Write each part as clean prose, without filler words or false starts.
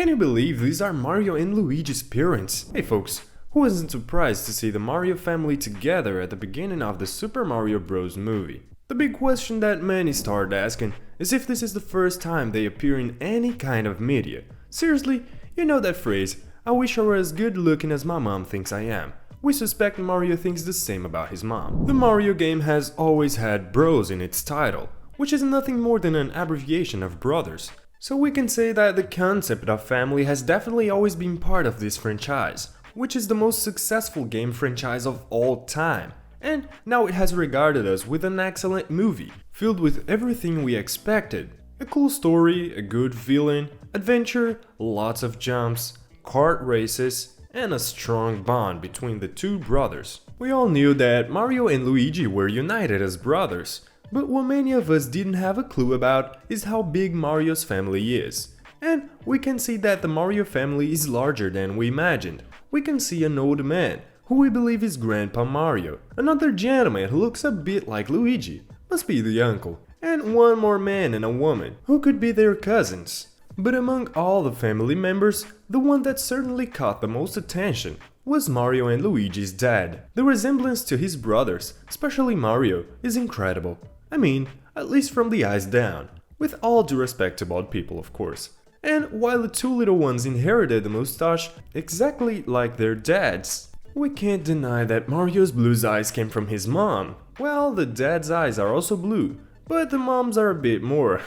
Can you believe these are Mario and Luigi's parents? Hey folks, who wasn't surprised to see the Mario family together at the beginning of the Super Mario Bros. Movie? The big question that many started asking is if this is the first time they appear in any kind of media. Seriously, you know that phrase, I wish I were as good looking as my mom thinks I am. We suspect Mario thinks the same about his mom. The Mario game has always had Bros in its title, which is nothing more than an abbreviation of brothers. So we can say that the concept of family has definitely always been part of this franchise, which is the most successful game franchise of all time. And now it has regarded us with an excellent movie, filled with everything we expected. A cool story, a good villain, adventure, lots of jumps, kart races, and a strong bond between the two brothers. We all knew that Mario and Luigi were united as brothers, but what many of us didn't have a clue about is how big Mario's family is. And we can see that the Mario family is larger than we imagined. We can see an old man, who we believe is Grandpa Mario, another gentleman who looks a bit like Luigi, must be the uncle, and one more man and a woman, who could be their cousins. But among all the family members, the one that certainly caught the most attention was Mario and Luigi's dad. The resemblance to his brothers, especially Mario, is incredible. I mean, at least from the eyes down. With all due respect to bald people, of course. And while the two little ones inherited the mustache exactly like their dads, we can't deny that Mario's blue eyes came from his mom. Well, the dad's eyes are also blue, but the mom's are a bit more.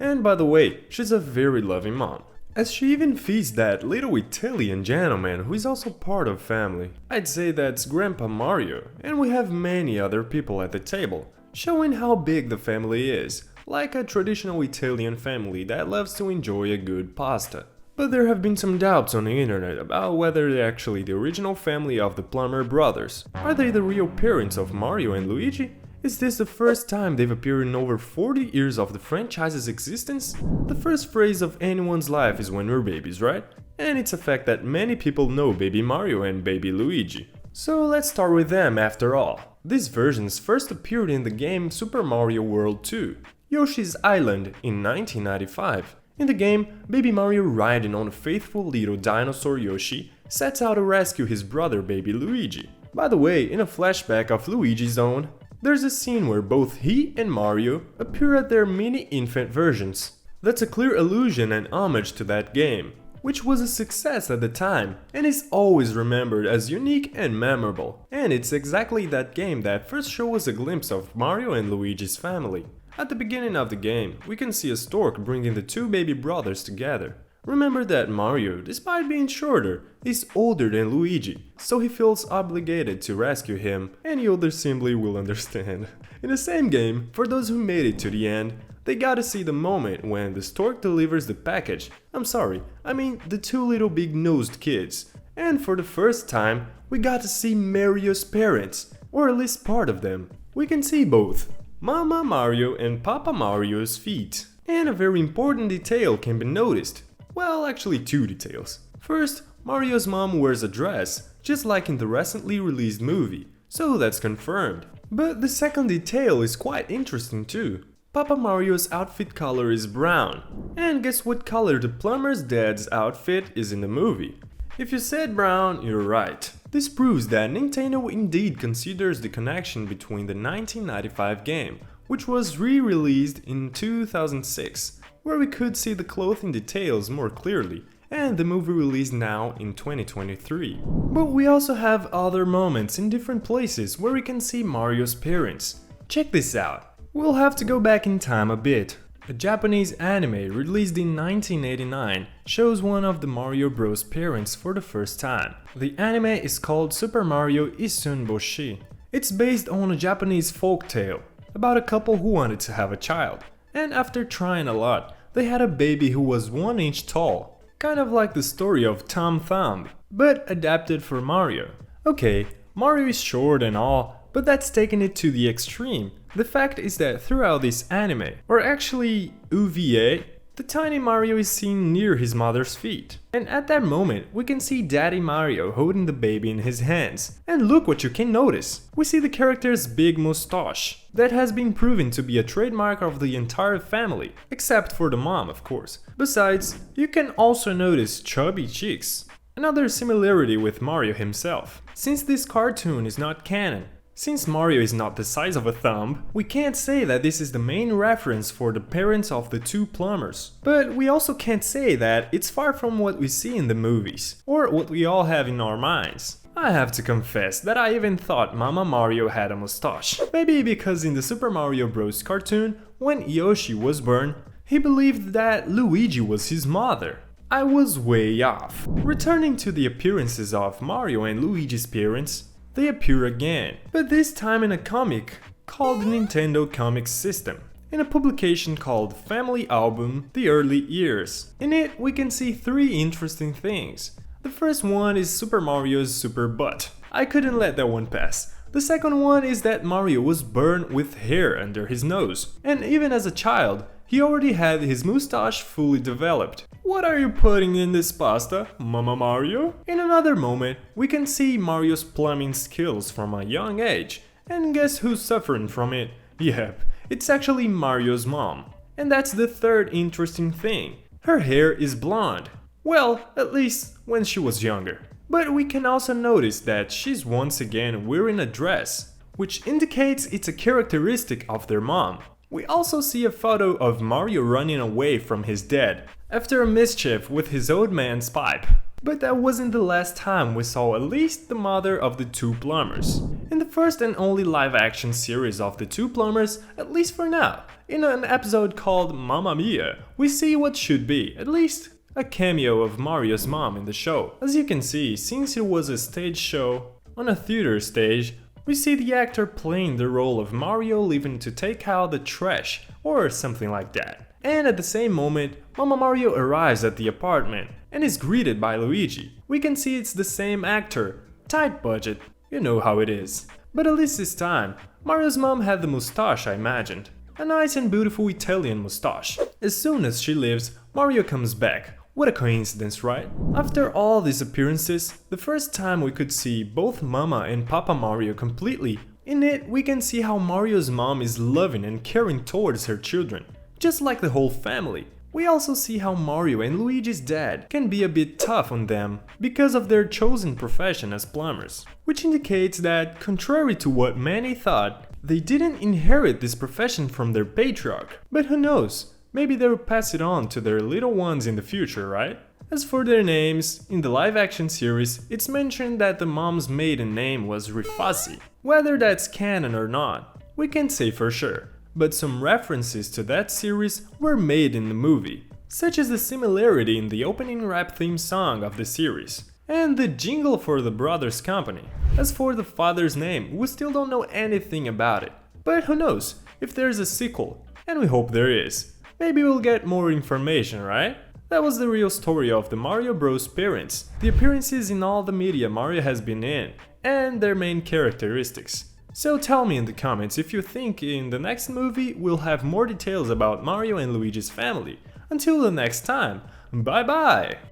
And by the way, she's a very loving mom, as she even feeds that little Italian gentleman who is also part of family. I'd say that's Grandpa Mario, and we have many other people at the table, showing how big the family is, like a traditional Italian family that loves to enjoy a good pasta. But there have been some doubts on the internet about whether they're actually the original family of the Plumber brothers. Are they the real parents of Mario and Luigi? Is this the first time they've appeared in over 40 years of the franchise's existence? The first phrase of anyone's life is when we're babies, right? And it's a fact that many people know Baby Mario and Baby Luigi. So let's start with them after all. These versions first appeared in the game Super Mario World 2, Yoshi's Island, in 1995. In the game, Baby Mario, riding on a faithful little dinosaur Yoshi, sets out to rescue his brother Baby Luigi. By the way, in a flashback of Luigi's own, there's a scene where both he and Mario appear at their mini-infant versions. That's a clear allusion and homage to that game, which was a success at the time and is always remembered as unique and memorable. And it's exactly that game that first showed us a glimpse of Mario and Luigi's family. At the beginning of the game, we can see a stork bringing the two baby brothers together. Remember that Mario, despite being shorter, is older than Luigi, so he feels obligated to rescue him. Any older sibling will understand. In the same game, for those who made it to the end, they got to see the moment when the stork delivers the package. I mean the two little big-nosed kids. And for the first time, we got to see Mario's parents, or at least part of them. We can see both Mama Mario and Papa Mario's feet. And a very important detail can be noticed. Well, actually two details. First, Mario's mom wears a dress, just like in the recently released movie, so that's confirmed. But the second detail is quite interesting too. Papa Mario's outfit color is brown. And guess what color the plumber's dad's outfit is in the movie? If you said brown, you're right. This proves that Nintendo indeed considers the connection between the 1995 game, which was re-released in 2006, where we could see the clothing details more clearly, and the movie released now in 2023. But we also have other moments in different places where we can see Mario's parents. Check this out. We'll have to go back in time a bit. A Japanese anime released in 1989 shows one of the Mario Bros. Parents for the first time. The anime is called Super Mario Isun Boshi. It's based on a Japanese folk tale about a couple who wanted to have a child. And after trying a lot, they had a baby who was 1 inch tall. Kind of like the story of Tom Thumb, but adapted for Mario. Okay, Mario is short and all, but that's taking it to the extreme. The fact is that throughout this anime, or actually UVA, the tiny Mario is seen near his mother's feet. And at that moment, we can see Daddy Mario holding the baby in his hands. And look what you can notice. We see the character's big mustache. That has been proven to be a trademark of the entire family, except for the mom, of course. Besides, you can also notice chubby cheeks. Another similarity with Mario himself. Since this cartoon is not canon, since Mario is not the size of a thumb, we can't say that this is the main reference for the parents of the two plumbers. But we also can't say that it's far from what we see in the movies, or what we all have in our minds. I have to confess that I even thought Mama Mario had a mustache. Maybe because in the Super Mario Bros. Cartoon, when Yoshi was born, he believed that Luigi was his mother. I was way off. Returning to the appearances of Mario and Luigi's parents, they appear again, but this time in a comic called Nintendo Comics System, in a publication called Family Album: The Early Years. In it, we can see three interesting things. The first one is Super Mario's super butt. I couldn't let that one pass. The second one is that Mario was born with hair under his nose, and even as a child, he already had his mustache fully developed. What are you putting in this pasta, Mama Mario? In another moment, we can see Mario's plumbing skills from a young age. And guess who's suffering from it? Yep, it's actually Mario's mom. And that's the third interesting thing. Her hair is blonde. Well, at least when she was younger. But we can also notice that she's once again wearing a dress, which indicates it's a characteristic of their mom. We also see a photo of Mario running away from his dad after a mischief with his old man's pipe. But that wasn't the last time we saw at least the mother of the two plumbers. In the first and only live-action series of the two plumbers, at least for now, in an episode called Mamma Mia, we see what should be, at least, a cameo of Mario's mom in the show. As you can see, since it was a stage show on a theater stage, we see the actor playing the role of Mario leaving to take out the trash, or something like that. And at the same moment, Mama Mario arrives at the apartment and is greeted by Luigi. We can see it's the same actor, tight budget, you know how it is. But at least this time, Mario's mom had the mustache I imagined. A nice and beautiful Italian mustache. As soon as she leaves, Mario comes back. What a coincidence, right? After all these appearances, the first time we could see both Mama and Papa Mario completely. In it, we can see how Mario's mom is loving and caring towards her children, just like the whole family. We also see how Mario and Luigi's dad can be a bit tough on them because of their chosen profession as plumbers, which indicates that, contrary to what many thought, they didn't inherit this profession from their patriarch. But who knows? Maybe they'll pass it on to their little ones in the future, right? As for their names, in the live-action series, it's mentioned that the mom's maiden name was Rifasi. Whether that's canon or not, we can't say for sure, but some references to that series were made in the movie, such as the similarity in the opening rap theme song of the series, and the jingle for the brothers' company. As for the father's name, we still don't know anything about it, but who knows if there's a sequel, and we hope there is. Maybe we'll get more information, right? That was the real story of the Mario Bros. Parents, the appearances in all the media Mario has been in, and their main characteristics. So tell me in the comments if you think in the next movie we'll have more details about Mario and Luigi's family. Until the next time, bye bye!